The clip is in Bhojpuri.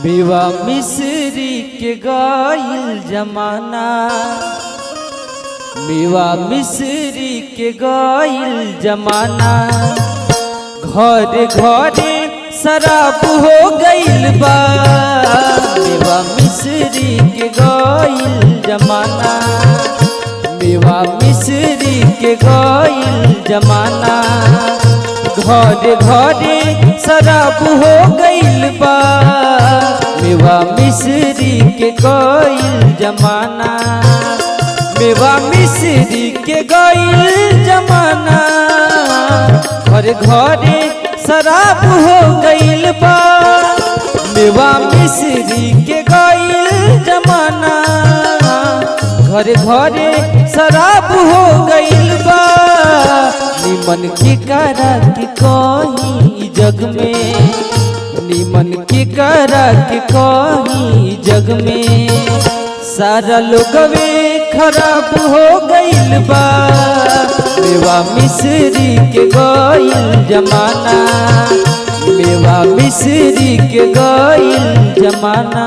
मेवा मिश्री के गइल जमाना, मेवा मिश्री के गइल जमाना। घरे घरे शराब हो गइल बा, मेवा मिश्री के गइल जमाना। मेवा मिश्री के गइल जमाना। घरे घरे शराब हो गइल बा, मेवा मिश्री के गइल जमाना। मेवा मिश्री के गइल जमाना। घरे घरे शराब हो गइल बा, मेवा मिश्री के गइल जमाना। घरे घरे शराब हो गइल बा। निमन के करा के कहीं जग में, निमन के करा के कहीं जग में। सारा लोगवे खराब हो गइल बा, मेवा मिश्री के गइल जमाना। मेवा मिश्री के गइल जमाना।